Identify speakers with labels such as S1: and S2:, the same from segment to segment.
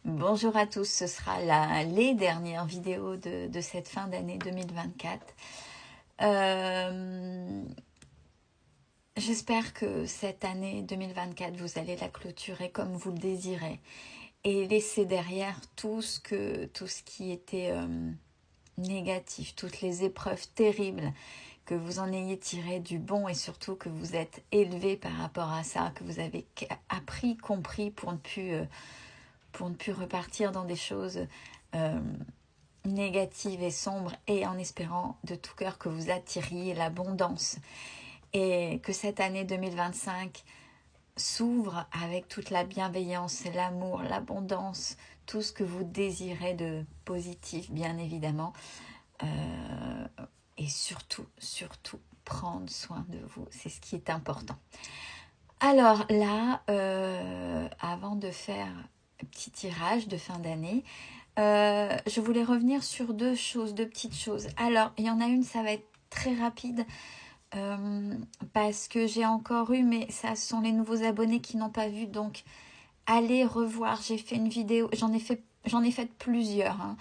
S1: Bonjour à tous, ce sera les dernières vidéos de cette fin d'année 2024. J'espère que cette année 2024, vous allez la clôturer comme vous le désirez et laisser derrière tout ce qui était négatif, toutes les épreuves terribles, que vous en ayez tiré du bon et surtout que vous êtes élevé par rapport à ça, que vous avez appris, compris pour ne plus repartir dans des choses négatives et sombres, et en espérant de tout cœur que vous attiriez l'abondance et que cette année 2025 s'ouvre avec toute la bienveillance, l'amour, l'abondance, tout ce que vous désirez de positif, bien évidemment. Et surtout, prendre soin de vous, c'est ce qui est important. Alors là, avant de faire un petit tirage de fin d'année, je voulais revenir sur deux petites choses. Alors, il y en a une, ça va être très rapide, parce que j'ai encore eu, mais ça ce sont les nouveaux abonnés qui n'ont pas vu, donc allez revoir. J'ai fait une vidéo, j'en ai fait plusieurs, hein,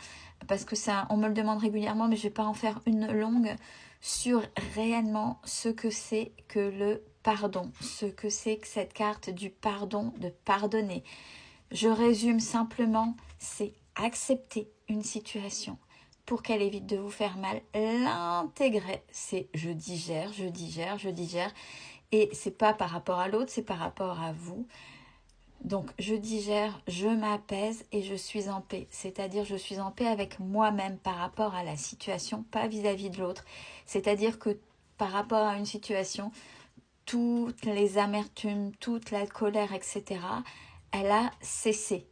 S1: parce que ça, on me le demande régulièrement, mais je vais pas en faire une longue, sur réellement ce que c'est que le pardon, ce que c'est que cette carte du pardon, de pardonner. Je résume simplement, c'est accepter une situation pour qu'elle évite de vous faire mal, l'intégrer, c'est je digère, et c'est pas par rapport à l'autre, c'est par rapport à vous. Donc je digère, je m'apaise et je suis en paix. C'est-à-dire je suis en paix avec moi-même par rapport à la situation, pas vis-à-vis de l'autre. C'est-à-dire que par rapport à une situation, toutes les amertumes, toute la colère, etc., elle a cessé.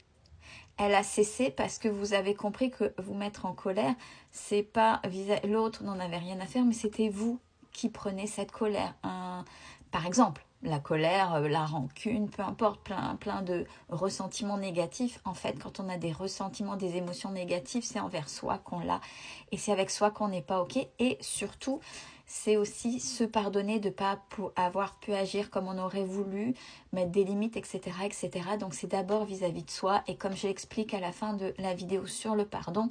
S1: Elle a cessé parce que vous avez compris que vous mettre en colère, c'est pas l'autre n'en avait rien à faire, mais c'était vous qui prenez cette colère. Par exemple, la colère, la rancune, peu importe, plein de ressentiments négatifs. En fait, quand on a des ressentiments, des émotions négatives, c'est envers soi qu'on l'a. Et c'est avec soi qu'on n'est pas OK. Et surtout, c'est aussi se pardonner de ne pas avoir pu agir comme on aurait voulu, mettre des limites, etc. etc. Donc c'est d'abord vis-à-vis de soi. Et comme je l'explique à la fin de la vidéo sur le pardon,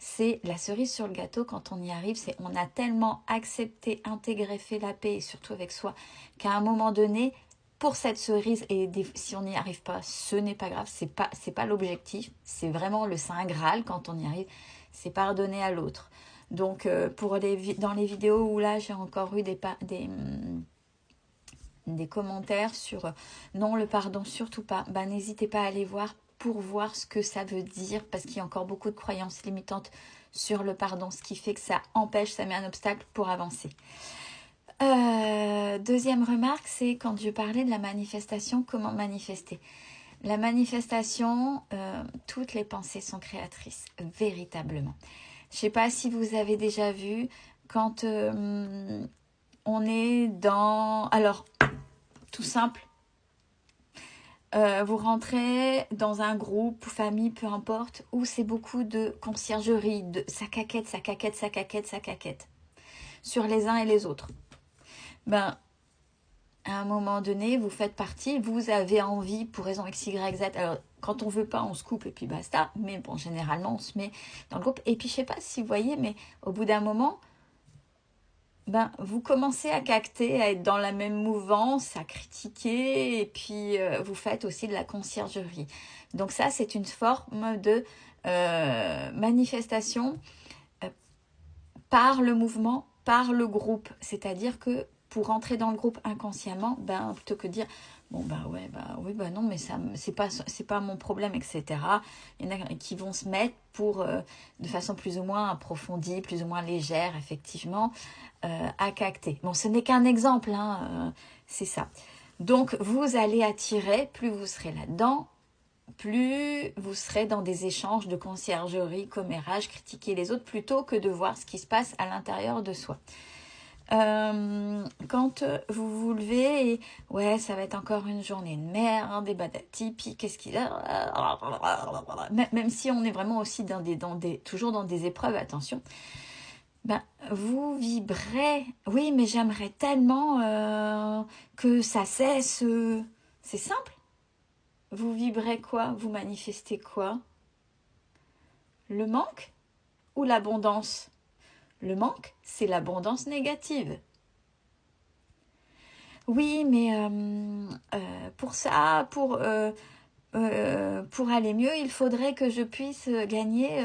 S1: c'est la cerise sur le gâteau quand on y arrive, c'est on a tellement accepté, intégré, fait la paix, et surtout avec soi, qu'à un moment donné, pour cette cerise, et si on n'y arrive pas, ce n'est pas grave, c'est pas l'objectif, c'est vraiment le Saint Graal quand on y arrive, c'est pardonner à l'autre. Donc dans les vidéos où là j'ai encore eu des commentaires sur non, le pardon surtout pas, bah, n'hésitez pas à aller voir pour voir ce que ça veut dire, parce qu'il y a encore beaucoup de croyances limitantes sur le pardon, ce qui fait que ça empêche, ça met un obstacle pour avancer. Deuxième remarque, c'est quand je parlais de la manifestation, comment manifester. La manifestation, toutes les pensées sont créatrices, véritablement. Je ne sais pas si vous avez déjà vu, quand on est dans... Alors, tout simple, vous rentrez dans un groupe, famille, peu importe, où c'est beaucoup de conciergerie, de ça caquette, sur les uns et les autres. Ben, à un moment donné, vous faites partie, vous avez envie, pour raison X, Y, Z, alors quand on veut pas, on se coupe et puis basta, mais bon, généralement, on se met dans le groupe. Et puis, je sais pas si vous voyez, mais au bout d'un moment, ben, vous commencez à capter, à être dans la même mouvance, à critiquer, et puis vous faites aussi de la conciergerie. Donc ça, c'est une forme de manifestation par le mouvement, par le groupe. C'est-à-dire que pour entrer dans le groupe inconsciemment, ben, plutôt que de dire bon bah ouais, bah oui, bah non, mais ça c'est pas mon problème, etc. Il y en a qui vont se mettre pour de façon plus ou moins approfondie, plus ou moins légère, effectivement, à capter. Bon, ce n'est qu'un exemple, hein, c'est ça. Donc vous allez attirer, plus vous serez là-dedans, plus vous serez dans des échanges de conciergerie, commérage, critiquer les autres, plutôt que de voir ce qui se passe à l'intérieur de soi. Quand vous vous levez et ouais, ça va être encore une journée de merde, des badatis, puis qu'est-ce qu'il a, même si on est vraiment aussi toujours dans des épreuves, attention, ben vous vibrez. Oui, mais j'aimerais tellement que ça cesse. C'est simple. Vous vibrez quoi? Vous manifestez quoi? Le manque ou l'abondance? Le manque, c'est l'abondance négative. Oui, mais pour ça, pour aller mieux, il faudrait que je puisse gagner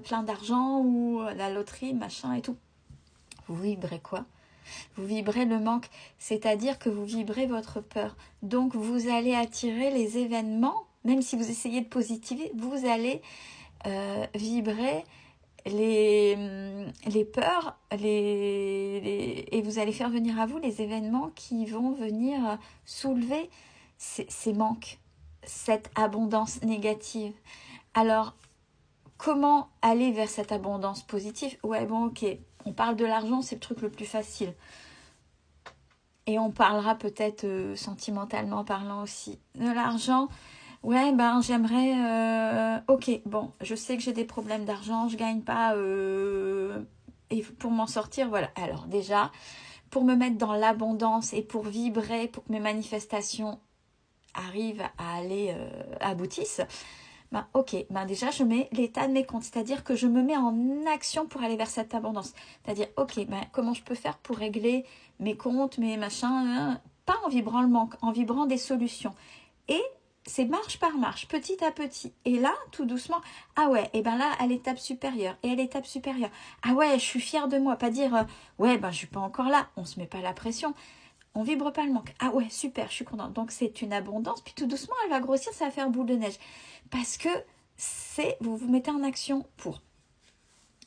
S1: plein d'argent ou la loterie, machin et tout. Vous vibrez quoi? Vous vibrez le manque, c'est-à-dire que vous vibrez votre peur. Donc vous allez attirer les événements, même si vous essayez de positiver, vous allez vibrer les peurs et vous allez faire venir à vous les événements qui vont venir soulever ces manques, cette abondance négative. Alors, comment aller vers cette abondance positive? Ouais, bon, ok, on parle de l'argent, c'est le truc le plus facile. Et on parlera peut-être sentimentalement parlant aussi. De l'argent, ouais, ben j'aimerais... ok, bon, je sais que j'ai des problèmes d'argent, je gagne pas... et pour m'en sortir, voilà. Alors déjà, pour me mettre dans l'abondance et pour vibrer, pour que mes manifestations arrivent à aller, aboutissent, ben ok, ben déjà je mets l'état de mes comptes, c'est-à-dire que je me mets en action pour aller vers cette abondance. C'est-à-dire, ok, ben comment je peux faire pour régler mes comptes, mes machins, pas en vibrant le manque, en vibrant des solutions. Et c'est marche par marche, petit à petit. Et là, tout doucement, ah ouais, et ben là, à l'étape supérieure, et à l'étape supérieure. Ah ouais, je suis fière de moi. Pas dire, ouais, ben je suis pas encore là. On se met pas la pression. On vibre pas le manque. Ah ouais, super, je suis contente. Donc c'est une abondance. Puis tout doucement, elle va grossir, ça va faire boule de neige. Parce que vous vous mettez en action pour.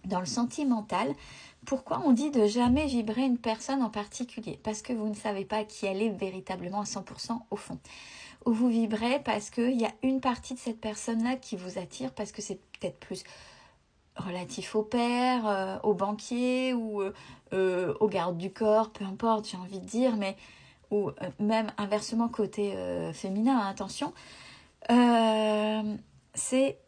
S1: Dans le sentimental, pourquoi on dit de jamais vibrer une personne en particulier? Parce que vous ne savez pas qui elle est véritablement à 100% au fond. Ou vous vibrez parce qu'il y a une partie de cette personne-là qui vous attire, parce que c'est peut-être plus relatif au père, au banquier ou au garde du corps, peu importe, j'ai envie de dire, mais ou même inversement côté féminin, hein, attention. C'est,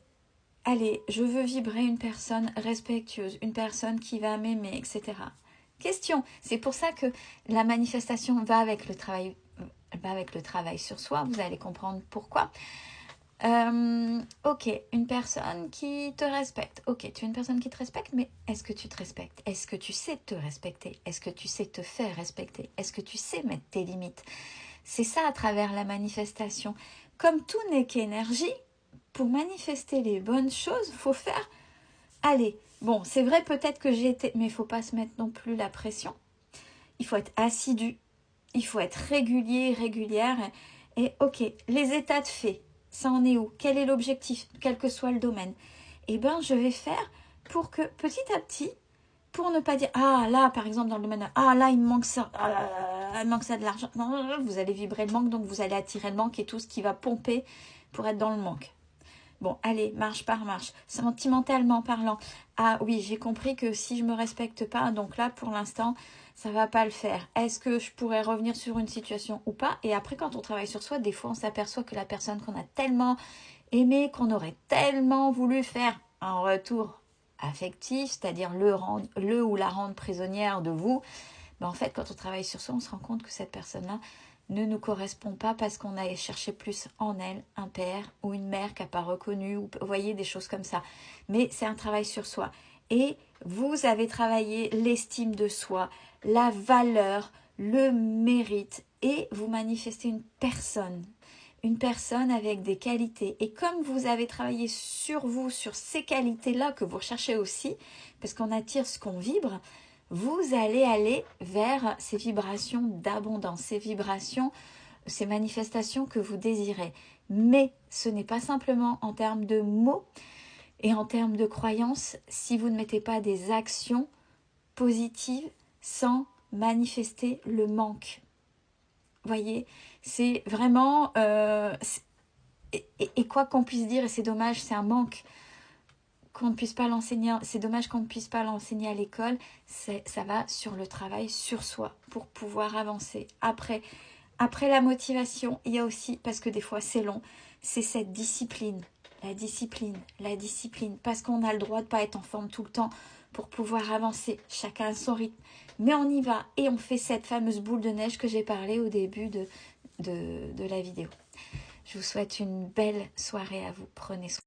S1: allez, je veux vibrer une personne respectueuse, une personne qui va m'aimer, etc. Question, c'est pour ça que la manifestation va avec le travail sur soi, vous allez comprendre pourquoi. Ok, une personne qui te respecte. Ok, tu es une personne qui te respecte, mais est-ce que tu te respectes? Est-ce que tu sais te respecter? Est-ce que tu sais te faire respecter? Est-ce que tu sais mettre tes limites? C'est ça à travers la manifestation. Comme tout n'est qu'énergie, pour manifester les bonnes choses, il faut faire... Allez, bon, c'est vrai peut-être que j'ai été... Mais il ne faut pas se mettre non plus la pression. Il faut être assidu. Il faut être régulier, régulière. Et ok, les états de fait, ça en est où? Quel est l'objectif, quel que soit le domaine? Eh bien, je vais faire pour que petit à petit, pour ne pas dire, ah là, par exemple, dans le domaine, ah là, il me manque ça, ah là, il me manque ça de l'argent. Non, vous allez vibrer le manque, donc vous allez attirer le manque et tout ce qui va pomper pour être dans le manque. Bon, allez, marche par marche, sentimentalement parlant. Ah oui, j'ai compris que si je me respecte pas, donc là, pour l'instant, ça va pas le faire. Est-ce que je pourrais revenir sur une situation ou pas? Et après, quand on travaille sur soi, des fois, on s'aperçoit que la personne qu'on a tellement aimée, qu'on aurait tellement voulu faire un retour affectif, c'est-à-dire le ou la rendre prisonnière de vous, ben en fait, quand on travaille sur soi, on se rend compte que cette personne-là ne nous correspond pas parce qu'on a cherché plus en elle un père ou une mère qui n'a pas reconnu, ou vous voyez, des choses comme ça. Mais c'est un travail sur soi. Et vous avez travaillé l'estime de soi, la valeur, le mérite, et vous manifestez une personne avec des qualités. Et comme vous avez travaillé sur vous, sur ces qualités-là que vous recherchez aussi, parce qu'on attire ce qu'on vibre, vous allez aller vers ces vibrations d'abondance, ces vibrations, ces manifestations que vous désirez. Mais ce n'est pas simplement en termes de mots et en termes de croyances si vous ne mettez pas des actions positives sans manifester le manque. Voyez, c'est vraiment... et quoi qu'on puisse dire, et c'est dommage, c'est un manque qu'on ne puisse pas l'enseigner, c'est dommage qu'on ne puisse pas l'enseigner à l'école, ça va sur le travail sur soi pour pouvoir avancer. Après la motivation, il y a aussi, parce que des fois c'est long, c'est cette discipline, la discipline, parce qu'on a le droit de ne pas être en forme tout le temps pour pouvoir avancer, chacun à son rythme. Mais on y va et on fait cette fameuse boule de neige que j'ai parlé au début de la vidéo. Je vous souhaite une belle soirée à vous, prenez soin.